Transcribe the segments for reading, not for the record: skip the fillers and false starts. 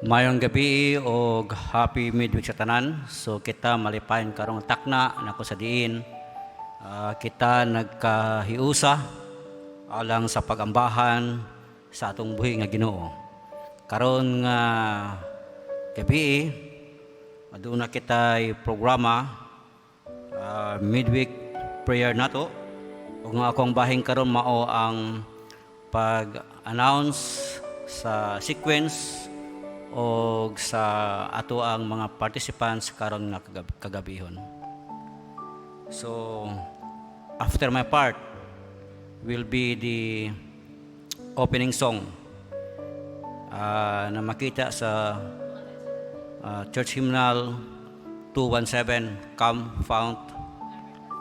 Mayong gabi o happy midweek sa tanan. So kita malipayon karong takna nako sa diin. Kita nagkahiusa alang sa pagambahan sa atong buhi nga Ginoo. Karon nga gabi aduna kitay programa midweek prayer nato. Ug nga akong bahin karon mao ang pag-announce sa sequence o sa ato ang mga participants karon nga kagabihon. So, after my part will be the opening song na makita sa Church Hymnal 217, Come Fount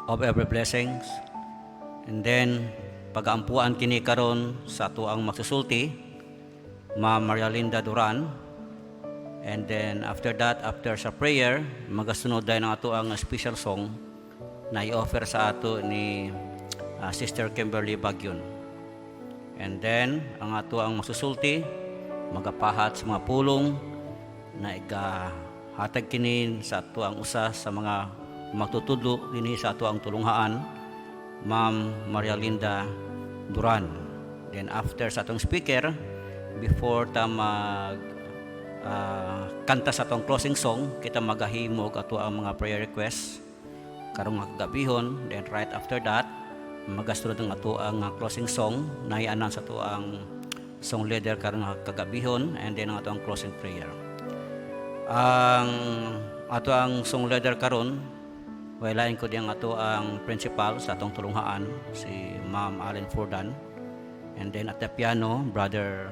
of Every Blessings. And then, pag-ampuan kini karon sa ato ang magsusulti, Ma'am Maria Linda Duran. And then after that, after sa prayer, magasunod dahil ng ato ang special song na i-offer sa ato ni Sister Kimberly Bagyon. And then, ang ato ang masusulti, magapahat sa mga pulong na igahatag kinin sa ato ang usa sa mga magtutudlo dinhi sa ato ang tulunghaan, Ma'am Maria Linda Duran. Then after sa atong speaker, before ta kanta sa atong closing song, kita magahimog ato ang mga prayer requests karong kagabihon. Then right after that, magasunod ang ato ang closing song na i-announce ato ang song leader karong kagabihon, and then ang ato ang closing prayer. Ang ato ang song leader karon, walain ko diyang ato ang principal sa atong tulunghaan, si Ma'am Allen Fordan, and then at the piano, Brother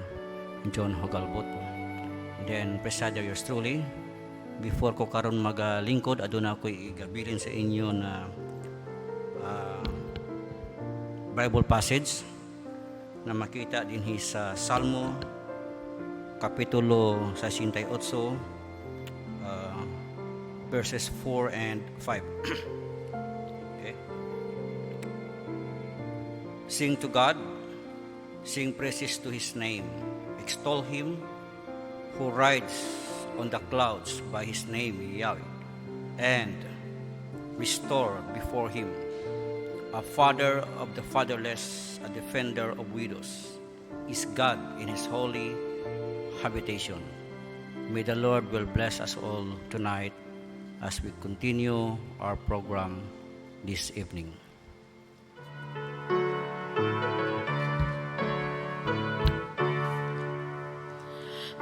John Hogalbot. Then, presider yours truly. Before ko karon magalingkod, aduna ko igabilin sa inyo na Bible passage na makita din sa Salmo Kapitulo 68, verses 4 and 5. Okay. Sing to God, sing praises to His name, extol Him who rides on the clouds by His name Yahweh, and restore before Him, a father of the fatherless, a defender of widows, is God in His holy habitation. May the Lord will bless us all tonight as we continue our program this evening.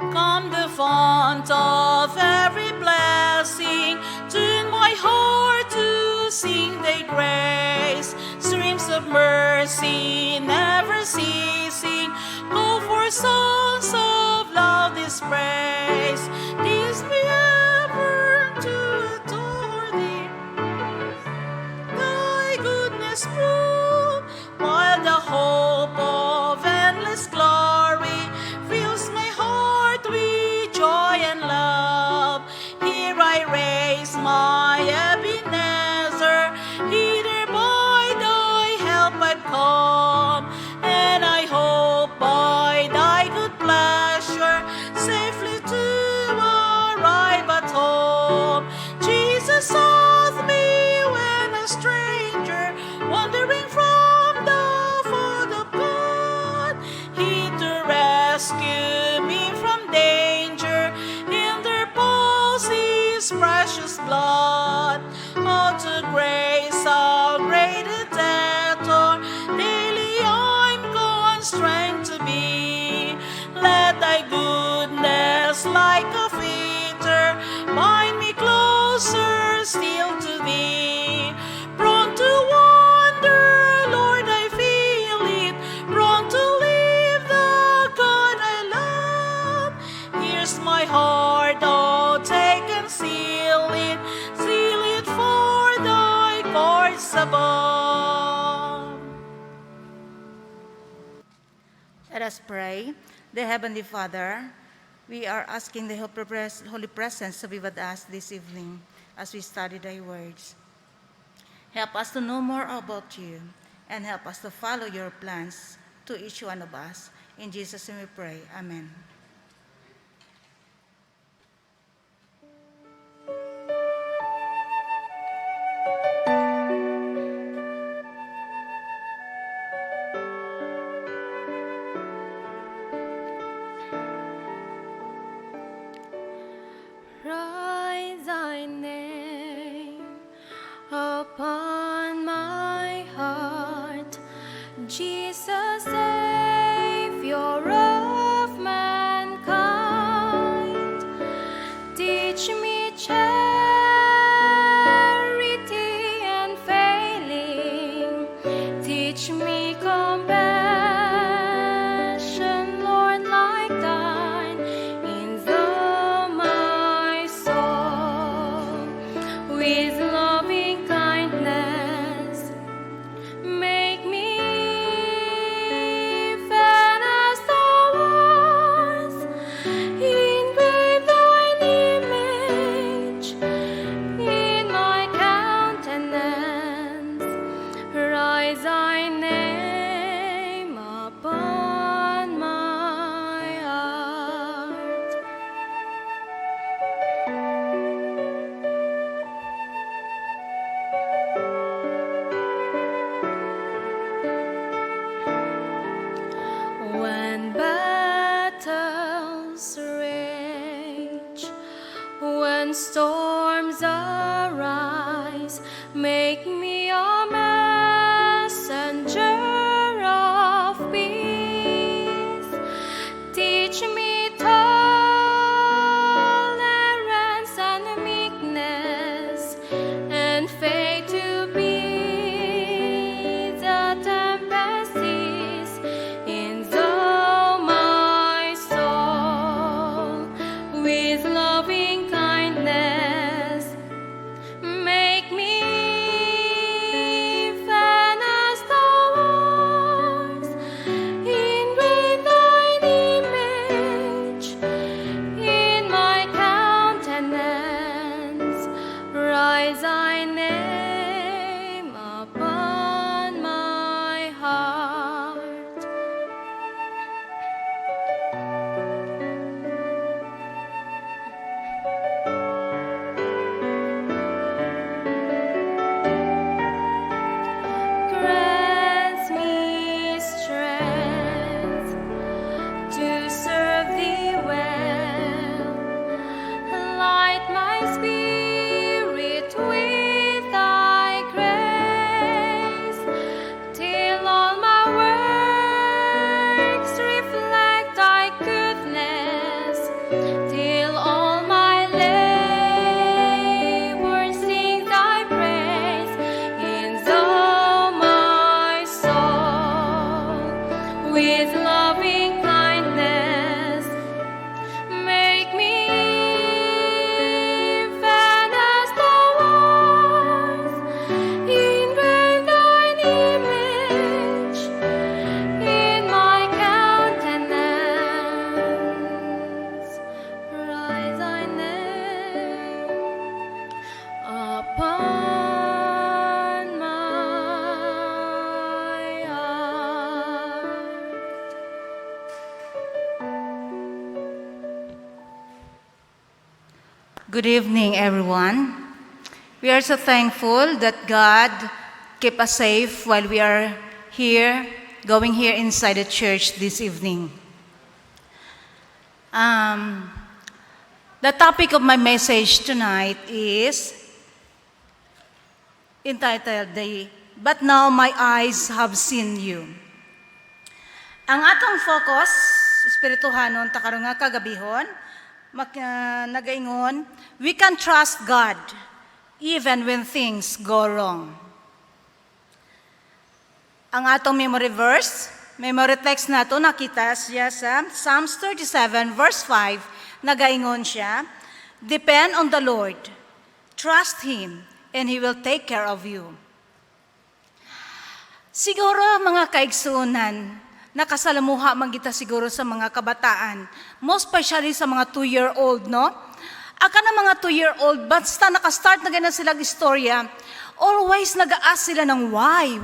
Come the fount of every blessing, tune my heart to sing thy grace. Streams of mercy never ceasing, go for songs of loudest praise. Teach me ever to adore thee, thy goodness prove, while the hope of endless glory fills my heart with joy and love. Here I raise my Ebenezer, hither by thy help I've come, and I hope by thy good pleasure safely to arrive at home. Jesus sought me when a stranger, wandering from the fold of God, He to rescue me from danger, interpose His precious blood. All to grace, how great a debtor, daily I'm constrained to be. Let thy goodness like a fetter bind me closer still to thee. Prone to wander, Lord, I feel it, prone to leave the God I love. Here's my heart, oh, take and seal it for thy courts above. Let us pray. The Heavenly Father, we are asking the Holy Presence to be with us this evening as we study thy words. Help us to know more about you, and help us to follow your plans to each one of us. In Jesus' name we pray. Amen. eyes. Make me a messenger of peace. Teach me tolerance and meekness, and faith to be the tempests in my soul. With loving kindness, make me fan as the walls, engrave thine image in my countenance. Rise thy name upon my heart. Grant me strength to serve thee well. Light my spirit with thy grace, till all my works reflect thy goodness, till all my labor sing thy praise in my soul. With loving kindness, make me fan as the walls, engrave thine image in my countenance. Rise thy name upon my heart. Good evening, everyone. We are so thankful that God kept us safe while we are here, going here inside the church this evening. The topic of my message tonight is entitled, But Now My Eyes Have Seen You. Ang atong focus, espirituhanon, takarong nga kagabihon, nagaingon, we can trust God even when things go wrong. Ang atong memory verse, memory text nato nakita siya sa Psalms 37 verse 5, nagaingon siya, depend on the Lord, trust Him, and He will take care of you. Siguro mga kaigsunan, nakasalamuha man kita siguro sa mga kabataan, most especially sa mga 2-year-old, no? Aka na mga 2-year-old, basta nakastart na ganyan silang istorya, always nag-ask sila ng why?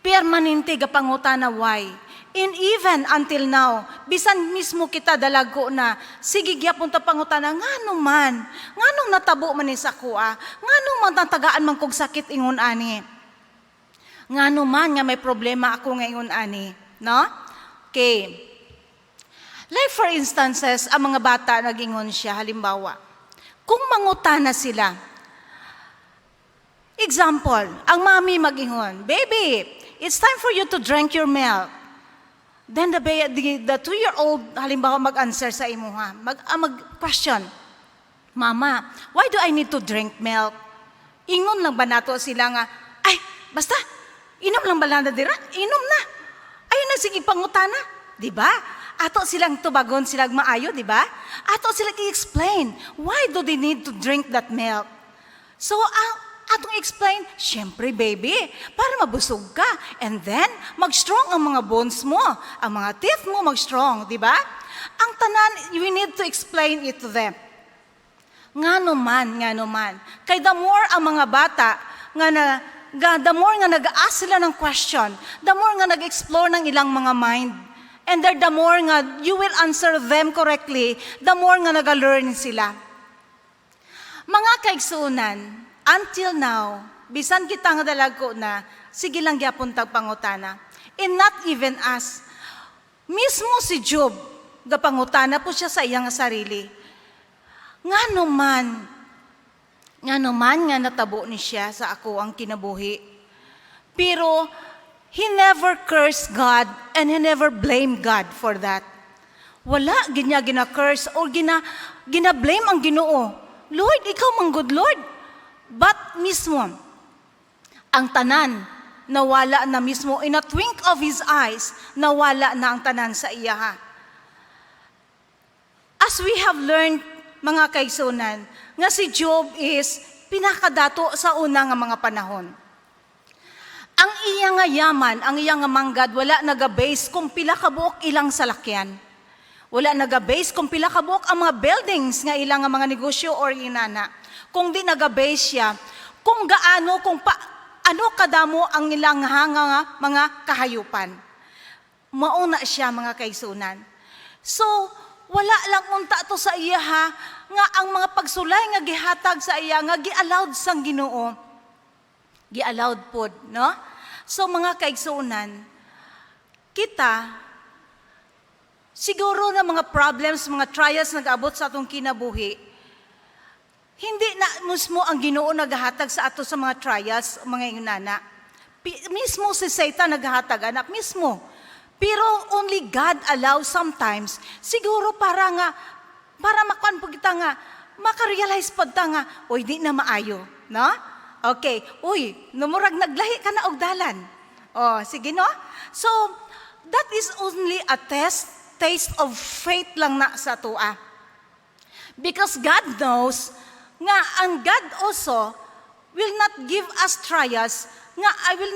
Permanente gapangutan na why. And even until now, bisan mismo kita dalago na, sige gyapon ta pangutana, ngano man, nganong natabo man ni sa kuha, nganong man tagaan man kog sakit ingon ani. Ngano man nga may problema ako ngayon ani, no? Okay. Like for instances, ang mga bata nagingon siya, halimbawa, kung mangutana sila, example, ang mami magingon, baby, it's time for you to drink your milk. Then the 2-year-old, halimbawa, mag-answer sa imuha, mag-question, Mama, why do I need to drink milk? Ingon lang ba nato sila nga, ay, basta, inom lang ba na dira? Inom na. Ayun na, sige, pangutana. Diba? Ato silang tubagon, silang maayo, diba? Ato silang i-explain, why do they need to drink that milk? So, atong explain, syempre baby, para mabusog ka. And then, mag-strong ang mga bones mo. Ang mga teeth mo mag-strong, di ba? Ang tanan, we need to explain it to them. Ngano man. Kay the more ang mga bata, the more nga nag-ask sila ng question, the more nga nag-explore ng ilang mga mind. And the more nga you will answer them correctly, the more nga nag-learn sila. Mga kaigsunan, until now, bisan kita nga dalago na, sige lang gyapon tag pangutana. And not even us. Mismo si Job, gapangutana po siya sa iyang sarili. Ngano man, Nga naman nga natabo ni siya sa ako ang kinabuhi. Pero he never cursed God and he never blamed God for that. Wala ginya gina-curse o gina-blame ang Ginoo. Lord, ikaw man good Lord. But mismo, ang tanan, nawala na mismo. In a twink of his eyes, nawala na ang tanan sa iya. As we have learned, mga kaigsunan, nga si Job is pinakadato sa una nga mga panahon. Ang iya nga yaman, ang iya nga manggad, wala naga-base kung pila ka buok ilang salakyan. Wala naga-base kung pila ka buok ang mga buildings nga ilang nga mga negosyo or inana. Kung di naga-base siya, kung gaano, ano kadamo ang ilang nga mga kahayupan. Mauna siya mga kaigsunan. So, wala lang unta to sa iya nga ang mga pagsulay nga gihatag sa iya nga gi-allowed sang Ginoo. Gi-allowed pod, no? So mga kaigsunan, kita siguro na mga problems, mga trials nag-abot sa atong kinabuhi. Hindi na mismo ang Ginoo naghatag sa ato sa mga trials, mga inana. Mismo si Satan naghatag anak mismo. Pero only God allows sometimes, siguro para makuan po kita nga, makarealize po ta nga, uy, di na maayo, no? Okay, uy, numurag naglahi ka na og dalan. Oh, sige no? So, that is only a taste of faith lang na sa tua. Because God knows nga ang God also will not give us trials, nga I will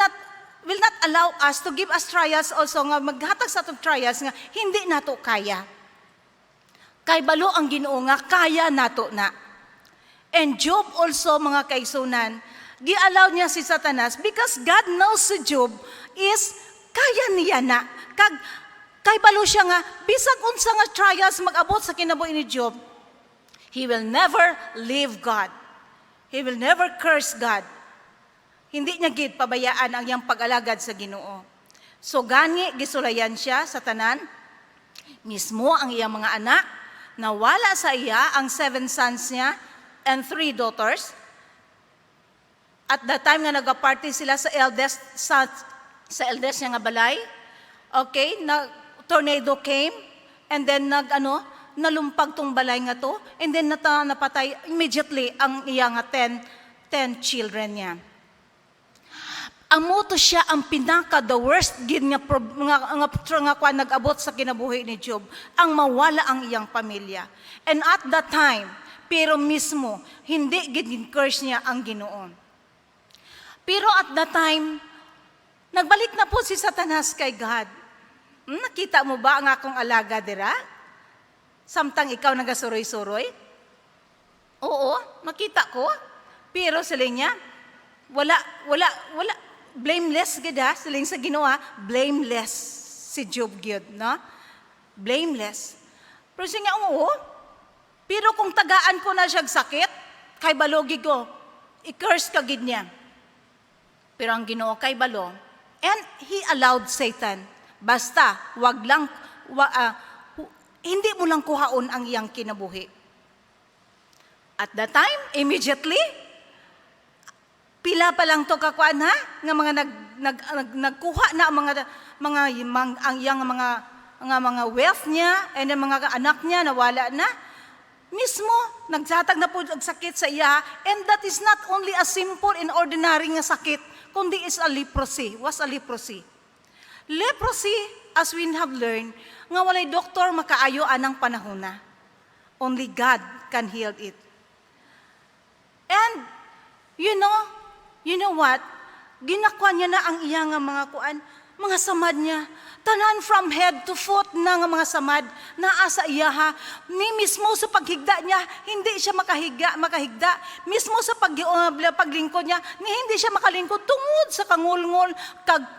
not allow us to give us trials also nga maghatag sa atong trials nga hindi nato kaya. Kay balo ang Ginoo nga kaya nato na. And Job also mga kaigsunan, gi-allow niya si Satanas because God knows si Job is kaya niya na. Kay balo siya nga bisag unsa nga trials mag-abot sa kinabuhi ni Job, he will never leave God. He will never curse God. Hindi niya gid pabayaan ang iyang pag-alagad sa Ginoo. So gani gisulayan siya sa tanan. Mismo ang iyang mga anak, nawala sa iya ang 7 sons niya and 3 daughters. At that time nga nagaparty sila sa eldest niya nga balay. Okay, tornado came and then nalumpag tong balay nga to and then napatay immediately ang iya nga 10 children niya. Amo to siya ang the worst gid nga kuan nag-abot sa kinabuhi ni Job, ang mawala ang iyang pamilya. And at that time, pero mismo hindi gid curse niya ang Ginoo. Pero at that time, nagbalik na po si Satanas kay God. Nakita mo ba ang akong alaga dira? Samtang ikaw nagasuroy-suroy? Oo, makita ko. Pero sila niya, wala, blameless gida, siling sa Ginoo, blameless si Job gyud, no? Blameless. Pero siya nga, oo, pero kung tagaan ko na siya sakit, kay balogi ko, i-curse ka gid niya. Pero ang Ginoo kay balo, and he allowed Satan, basta, hindi mo lang kuhaon ang iyang kinabuhi. At that time, immediately, pila pa lang to kakuan nga mga nagkuha na ang iyang mga wealth niya and ang mga anak niya nawala na. Mismo naghatag na po og sakit sa iya, and that is not only a simple and ordinary nga sakit, kundi is a leprosy. Was a leprosy. Leprosy, as we have learned, nga walay doktor makaayo anang panahona. Only God can heal it. And you know what? Ginakwa niya na ang iya nga mga samad niya. Tanan from head to foot na nga mga samad naa sa iya Ni mismo sa paghigda niya, hindi siya makahigda. Mismo sa paglingkod niya, ni hindi siya makalingkod tungod sa kangulngol,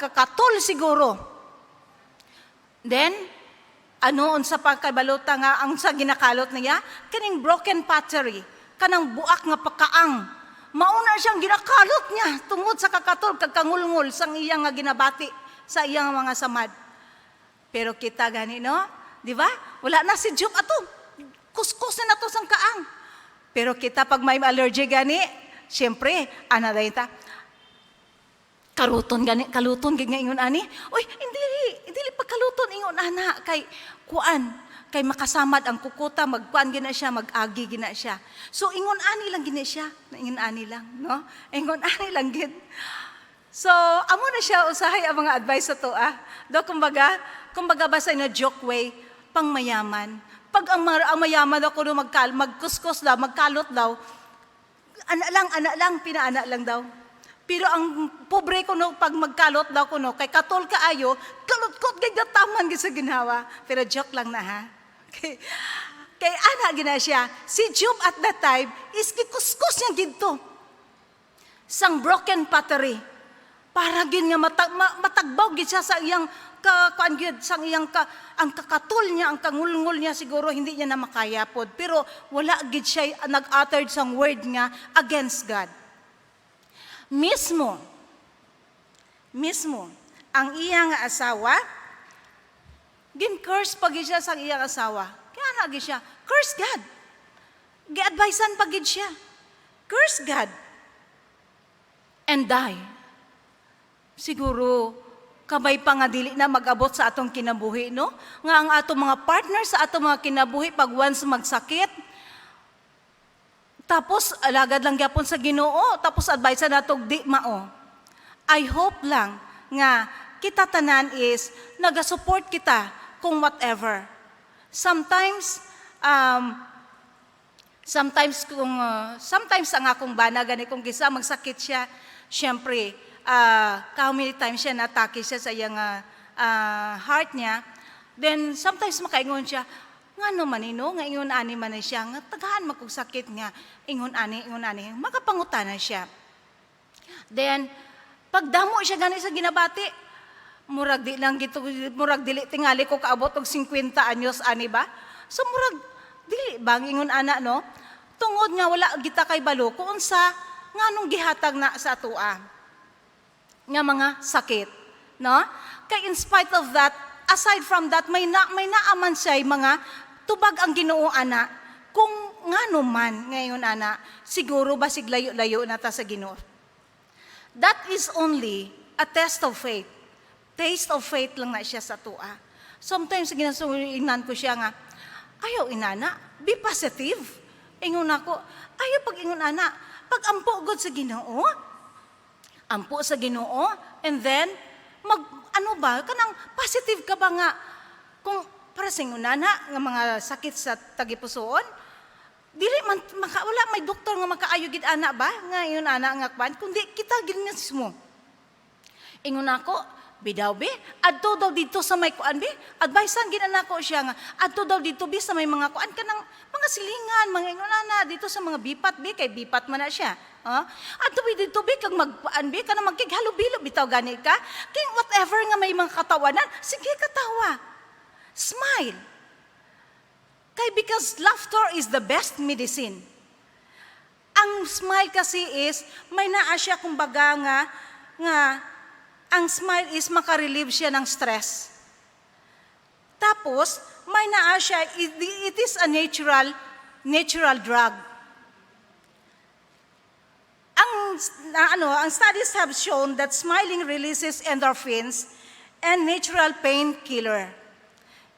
kakatol siguro. Then, unsa pa kabalota nga ang sa ginakalot niya? Kaning broken pottery, kanang buak nga pagkaang. Mauna siyang ginakalot niya tungod sa kakatol, kagkangulngol sang iyang nga ginabati sa iyang mga samad. Pero kita gani, no? Di ba? Wala na si Job ato. Kuskusin na to sang kaang. Pero kita pag may allergy gani, siyempre, ana dayon ta. Kaluton gani, kaluton gid nga ingon ani. Oy, dili pagkaluton ingon ana kay kuan, kay makasamad ang kukuta, magkuan gina siya, mag-agi gina siya. So ingon ani lang gina siya, ingon ani lang, no? Ingon ani lang gid. So, amo na siya usahay ang mga advice sa to Do kumbaga ba sa na joke way, pang mayaman. Pag ang mayaman daw kuno magkuskus daw, magkalot daw, ana lang, pinaana lang daw. Pero ang pobre ko no, pag magkalot daw ko no, kay katol kaayo, kalot-kot kay gataman sa ginawa. Pero joke lang na ha. Kay ana gina siya. Si Job at that time, is kikuskus niya ginto. Sang broken pottery. Para gin nga matagbaw gid siya sa iyang kuan gyud sang iyang ang kakatol niya, ang kangulngol niya siguro hindi niya na makaya pod. Pero wala gid siya nag-uttered sang word nga against God. Mismo, ang iyang asawa, gin-curse pag siya sa iyang asawa. Kaya nagi siya, curse God. Gi-advisean pag siya, curse God. And die. Siguro, kabay pa nga dili na mag-abot sa atong kinabuhi, no? Nga ang atong mga partners sa atong mga kinabuhi, pag once magsakit, tapos, alagad lang gyapon sa Ginoo, tapos advice na natog di mao. I hope lang nga kita tanan is naga-support kita kung whatever. Sometimes ang akong bana gani kung gisa magsakit siya, syempre, how many times siya natake siya sa iyang heart niya, then sometimes makaingon siya, nga no manino, nga ingon ani man siya, nga tagahan makog sakit nga, ingon ani, makapangutana siya. Then, pagdamo siya gani sa ginabati, murag dili tingali ko kaabot og 50 anyos ani ba? So murag dili bang ingon ana no? Tungod nga wala kita kay balo kung unsa nganong gihatag na sa atua nga mga sakit, no? Kay in spite of that, aside from that, may naaman siya mga tubag ang Ginoo ana kung ngano man ngayon ana siguro basig layo-layo na ta sa Ginoo. That is only a test of faith. Taste of faith lang na siya sa tua. Sometimes ginasulinan ko siya nga, ayaw inana, be positive. Ingon ako, ayaw pag ingon ana, pag ampo god sa Ginoo, ampo sa Ginoo, and then kanang positive ka ba nga kung para sa ingunana nga mga sakit sa tagipusoon, dili man wala may doktor nga makaayo gid ana ba nga ingon ana nga kwan kundi kita gid mismo. Ingon ako, bidaw be, adto daw dito sa may kuan be, advisean gid nako siya nga adto daw dito be sa may mga kuan kanang mga silingan, mga ingonana dito sa mga bipat be, kay bipat man na siya. Adto be dito be kag magkuan be kanang magkighalo-bilo bitaw gani ka. Kay whatever nga may mga katawanan, sige katawa. Smile. Kay because laughter is the best medicine. Ang smile kasi is may naa siya kumbaga nga ang smile is makarelieve siya ng stress. Tapos, may naa siya, it is a natural drug. Ang studies have shown that smiling releases endorphins and natural painkiller.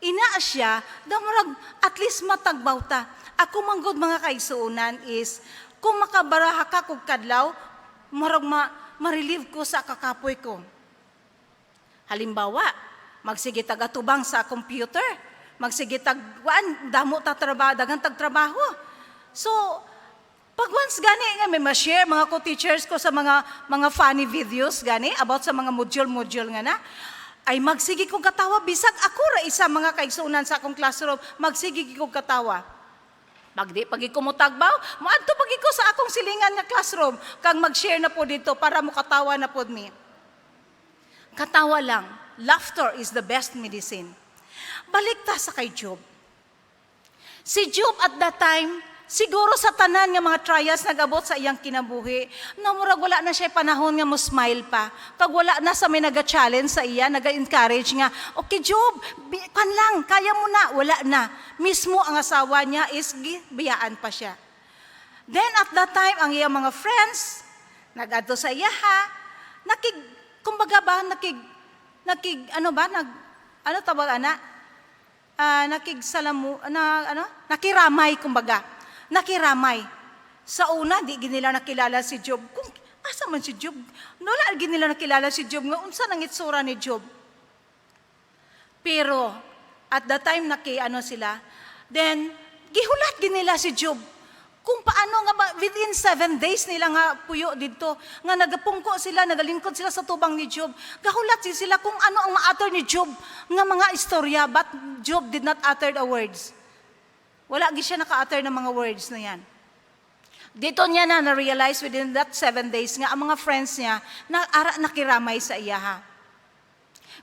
Inaa siya, damurag at least matagbaw ta. Ako manggod mga kaigsuunan is, kung makabaraha ka kog kadlaw, marag ma-relieve ko sa kakapoy ko. Halimbawa, magsige tagatubang sa computer, magsige damo ta trabaho, dagang tagtrabaho. So, pag once gani nga may ma-share mga co-teachers ko sa mga funny videos gani about sa mga module nga na, ay magsige kong katawa bisag ako ra isa mga kaigsuunan sa akong classroom, magsige kong katawa. Pag ko mo tagbaw, moadto pag ko sa akong silingan nga classroom, kang mag-share na po dito para mo katawa na po mi. Katawa lang. Laughter is the best medicine. Balik ta sa kay Job. Si Job at that time, siguro sa tanan nga mga trials nagabot sa iyang kinabuhi, namurag wala na siya panahon nga mo smile pa. Pag wala na sa may naga-challenge sa iya, naga-encourage nga, okay Job, kan lang, kaya mo na, wala na. Mismo ang asawa niya is biyaan pa siya. Then at that time, ang iyang mga friends, nag-adto sa iyaha, kumbaga ba, nakiramay, kumbaga. Nakiramay. Sa una, di ginila nakilala si Job. Kung asa man si Job, wala ginila nakilala si Job, nga unsa nang itsura ni Job. Pero, at that time, sila, then, gihulat ginila si Job. Kung paano nga ba, within 7 days nila nga puyo dito, nga nagapungko sila, nagalingkod sila sa tubang ni Job. Gahulat sila kung ano ang ma-utter ni Job, nga mga istorya, but Job did not utter the words. Wala gi siya naka-utter ng mga words na yan. Dito niya na-realize within that 7 days nga, ang mga friends niya, nakiramay sa iyaha.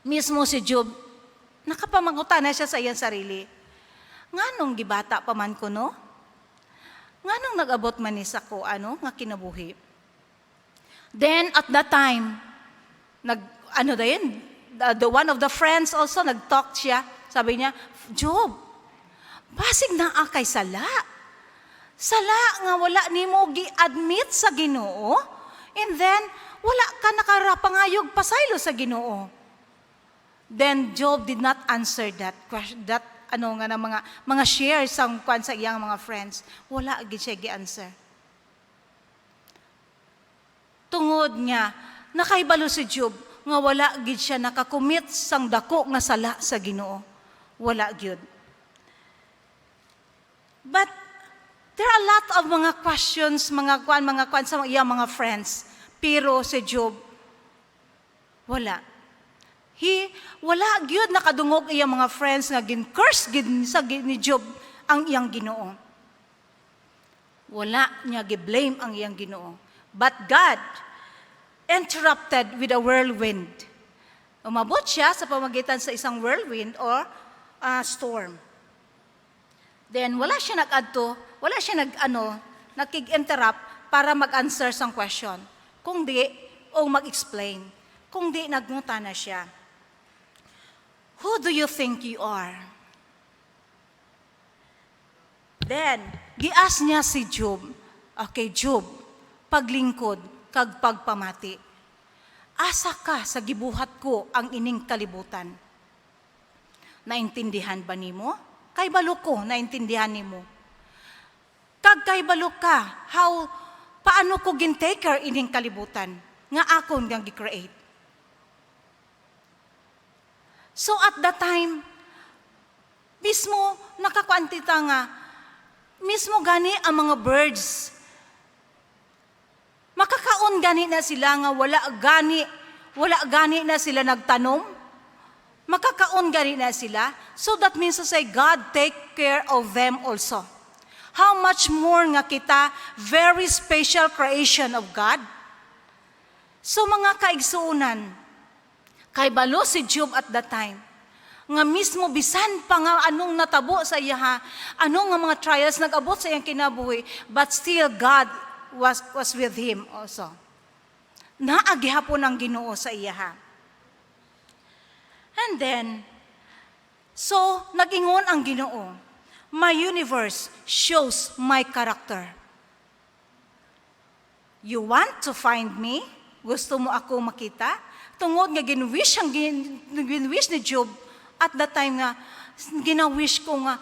Mismo si Job, nakapamangutan na siya sa iyang sarili. Nga nung gibata pa man ko, no? Nga nung nag-abot man ni sa ko, nga kinabuhi. Then, at that time, the one of the friends also, nag-talk siya. Sabi niya, Job, basig na akay sala. Sala nga wala nimo gi-admit sa Ginoo, and then, wala ka nakarapangayog pasaylo sa Ginoo. Then, Job did not answer that question, mga shares ang kwan sa iyang mga friends. Wala gid siya gi-answer. Tungod nga, nakaibalo si Job, nga wala gid siya nakakumit sang dako nga sala sa Ginoo. Wala gyud. But, there are a lot of mga questions, mga kwan sa iyang mga friends. Pero si Job, wala. Wala gyud nakadungog iyang mga friends nga gin-curse gid ni Job ang iyang Ginoo. Wala niya gi-blame ang iyang Ginoo. But God interrupted with a whirlwind. Umabot siya sa pamagitan sa isang whirlwind or storm. Then wala siya nakig-interrupt para mag-answer sang question. Kung di, o mag-explain. Kung di, nagnguta na siya. Who do you think you are? Then, gias niya si Job, okay, Job, paglingkod, kag pagpamati. Asa ka sa gibuhat ko ang ining kalibutan? Naintindihan ba nimo? Kay balo ko, naintindihan nimo. Kag kay balo ka, paano ko gintaker ining kalibutan? Nga akon gang gi-create. So at that time, mismo nakakwantita nga, mismo gani ang mga birds. Makakaon gani na sila nga wala gani na sila nagtanom. Makakaon gani na sila. So that means to say, God take care of them also. How much more nga kita, very special creation of God. So mga kaigsuunan, kay balo si Job at that time, nga mismo bisan pa nga anong natabo sa iya, anong nga mga trials nag-abot sa iyang kinabuhi, but still God was with him also. Naagihapon ang Ginoo sa iya. And then, so nag-ingon ang Ginoo, my universe shows my character. You want to find me? Gusto mo ako makita? Tungod nga ginwish ni Job at that time nga ginawish ko nga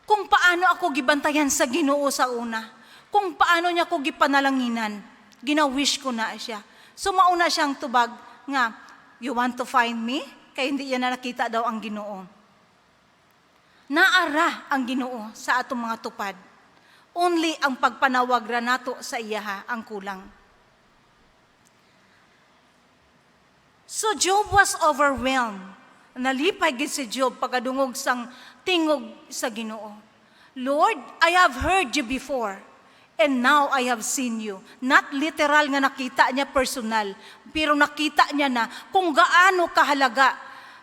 kung paano ako gibantayan sa Ginoo sa una, kung paano niya ko gipanalanginan, ginawish ko na siya. So mauna siyang tubag nga, you want to find me? Kaya hindi niya na nakita daw ang Ginoo. Naara ang Ginoo sa atong mga tupad. Only ang pagpanawag ra nato sa iya ang kulang. So Job was overwhelmed. Nalipay gid si Job pagkadungog sang tingog sa Ginoo. Lord, I have heard you before, and now I have seen you. Not literal nga nakita niya personal, pero nakita niya na kung gaano kahalaga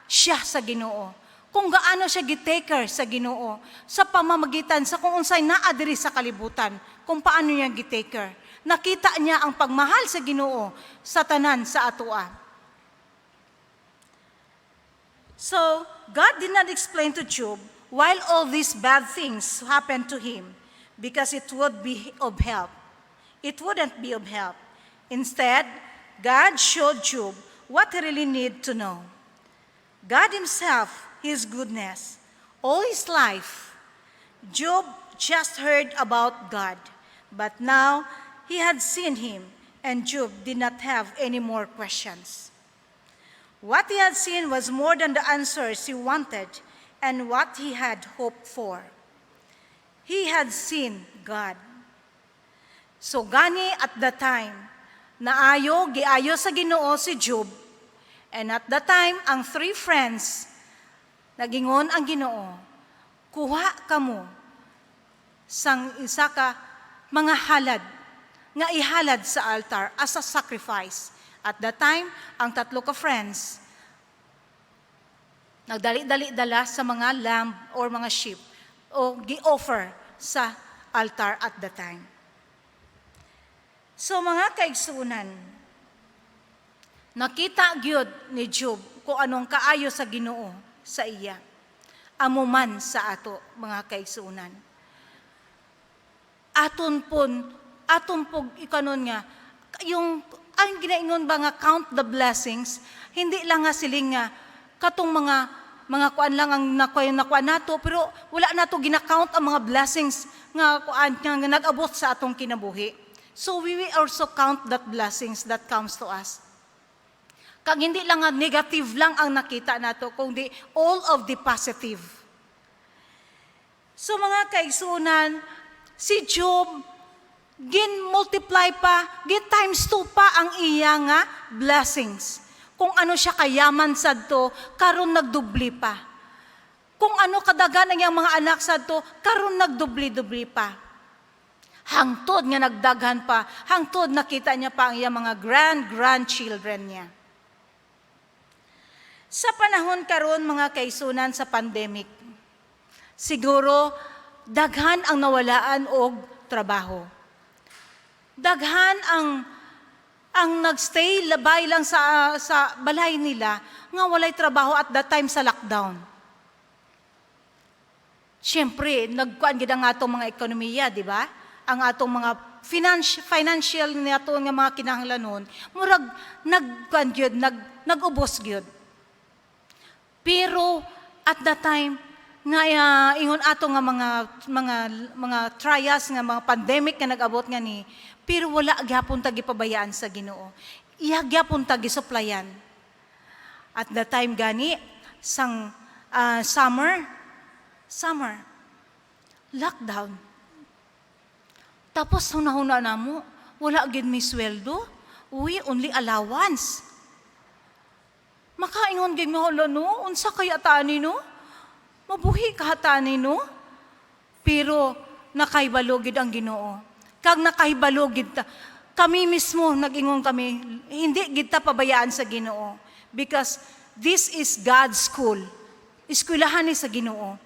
siya sa Ginoo. Kung gaano siya gitaker sa Ginoo, sa pamamagitan sa kung unsay naa diri sa kalibutan, kung paano niya gitaker. Nakita niya ang pagmahal sa Ginoo sa tanan sa atoa. So, God did not explain to Job while all these bad things happened to him, because it would be of help. It wouldn't be of help. Instead, God showed Job what he really needed to know. God himself, his goodness, all his life. Job just heard about God, but now he had seen him, and Job did not have any more questions. What he had seen was more than the answers he wanted and what he had hoped for. He had seen God. So gani at the time, giayo sa Ginoo si Job, and at the time, ang three friends, nagingon ang Ginoo, kuha kamo sang isa ka mga halad, nga ihalad sa altar as a sacrifice. At the time, ang tatlo ka friends, nagdali-dali-dala sa mga lamb or mga sheep o gi-offer sa altar at the time. So mga kaigsunan, nakita gyud ni Job kung anong kaayo sa Ginoo sa iya. Amuman sa ato, mga kaigsunan. Aton pog ikanon nga, yung ang ginaingon ba nga count the blessings, hindi lang nga siling nga katong mga kuan lang ang nakuha nato, pero wala nato gina-count ang mga blessings nga kuan nga nag-abot sa atong kinabuhi. So we will also count that blessings that comes to us. Kag hindi lang nga negative lang ang nakita nato, kundi all of the positive. So mga kaigsunan, si Job gin-multiply pa, gin-times 2 pa ang iya nga blessings. Kung ano siya kayaman sadto, karon nagdubli pa. Kung ano kadagan ang iyang mga anak sadto, karon nagdubli-dubli pa. Hangtod nga nagdaghan pa, hangtod nakita niya pa ang iyang mga grandchildren niya. Sa panahon karon mga kaisunan sa pandemic, siguro daghan ang nawalaan og trabaho. Daghan ang nagstay labay lang sa balay nila nga walay trabaho at that time sa lockdown. Siyempre, nagkuan gid ang atong mga ekonomiya, di ba? Ang atong mga financial nato nga mga kinahanglanon, murag nagkuan gyud, nagubos gyud. Pero at that time nga ingon ato nga mga trials nga mga pandemic nga nag-abot nga ni, pero wala gyapon ta gipabayaan sa Ginoo. Iya gyapon ta gisuplayan. At the time gani sang summer lockdown. Tapos hunahuna namo, wala gid mi sweldo, only allowance. Makaingon gid mo no, unsa kaya tani no? Mabuhi ka tani no? Pero nakaibalo gid ang Ginoo. Kag nakaibalo gid ta, kami mismo nag-ingon kami, hindi gid ta pabayaan sa Ginoo because this is God's school. Eskwelahan ni sa Ginoo.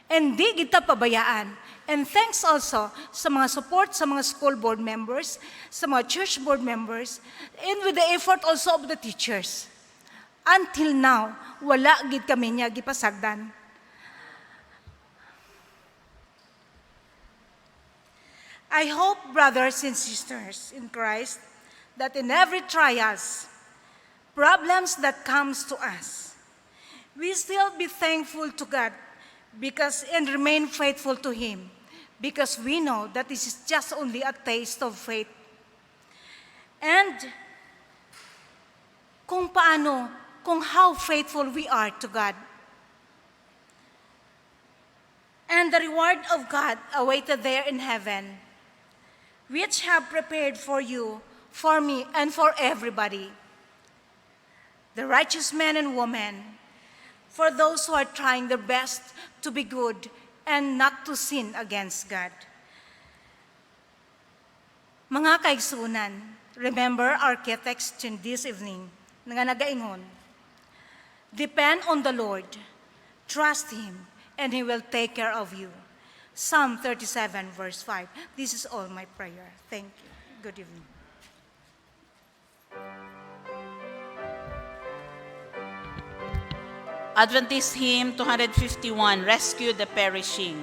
And di gid ta pabayaan. And thanks also sa mga support sa mga school board members, sa mga church board members, and with the effort also of the teachers. Until now, wala gid kami niya gipasagdan. I hope, brothers and sisters in Christ, that in every trials, problems that comes to us, we still be thankful to God and remain faithful to Him, because we know that this is just only a taste of faith. And kung how faithful we are to God. And the reward of God awaited there in heaven, which have prepared for you, for me, and for everybody. The righteous men and women, for those who are trying their best to be good and not to sin against God. Mga kaigsunan, remember our text in this evening, nga nagaingon, depend on the Lord, trust Him, and He will take care of you. Psalm 37, verse 5. This is all my prayer. Thank you. Good evening. Adventist Hymn 251, Rescue the Perishing.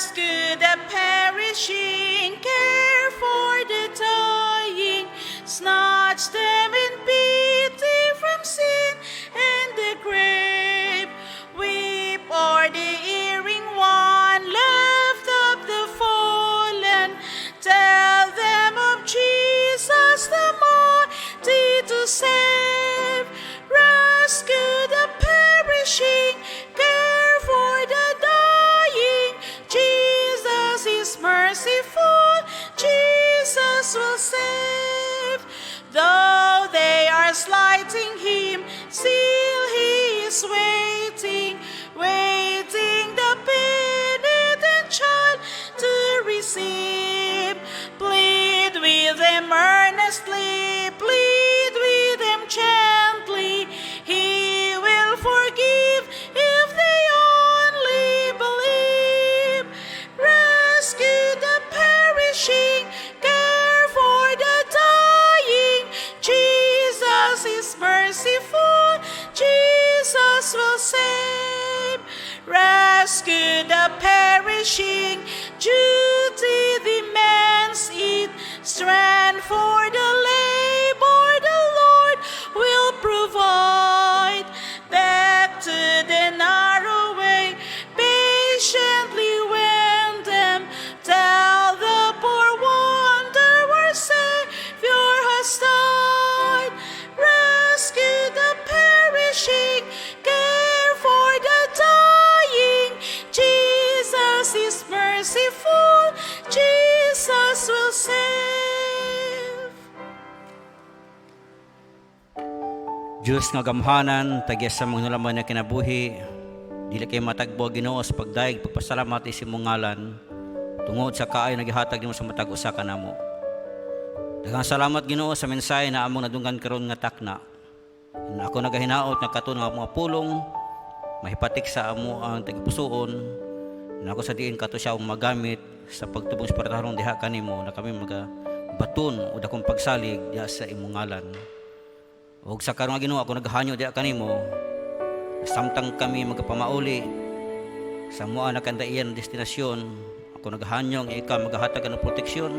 Rescue the perishing, care for the dying, snatch them in pity from sin and the grave. Weep o'er the erring one, lift up the fallen, tell them of Jesus the mighty to save. Rescue the perishing, care for the dying, Jesus is merciful, Jesus will save. Though they are slighting him, still he is waiting, waiting the penitent child to receive. Plead with them earnestly, plead with them gently, he will forgive if they only believe. Rescue the perishing, care for the dying, Jesus is merciful, Jesus will save. Rescue the perishing, duty demands it, strength for the labor the Lord will provide. Back to the narrow way, patiently wend them, tell the poor wanderer Savior has died. Rescue the perishing, care for the dying, Jesus is merciful, Jesus will save. Diyos nga gamhanan, tagyas sa mga nulaman na kinabuhi, dili kay matagbo Ginoo sa pagdaig, pagpasalamat isimong ngalan, tungod sa kaayo nagihatag nimo sa matag usa ka namo. Daghang salamat Ginoo sa mensahe na among nadunggan karon nga takna. Na ako nagahinaot na katon nga mga pulong, mahipatik sa amo ang tagipusoon, na ako sa diin kato siya ang magamit sa pagtubong sa partarong diha kanimo na kami magabaton o dakong pagsalig diha sa imong ngalan. Og sa karon nga Ginoo ako naghanyo diha kanimo, samtang kami magpamauli sa mua na kandaiyan destinasyon, ako naghanyo nga ikaw magahatag ng proteksyon,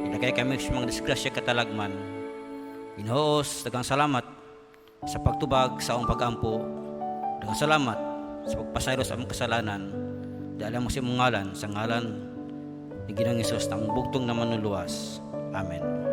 ilagay kami sa mga disgrasya katalagman. Ginoo, daghang salamat sa pagtubag sa akong pag-ampo, daghang salamat sa pagpasaylo sa among kasalanan, dahil mo sa imong ngalan, sa ngalan ni Ginoong Hesus, ang bugtong na manluluwas. Amen.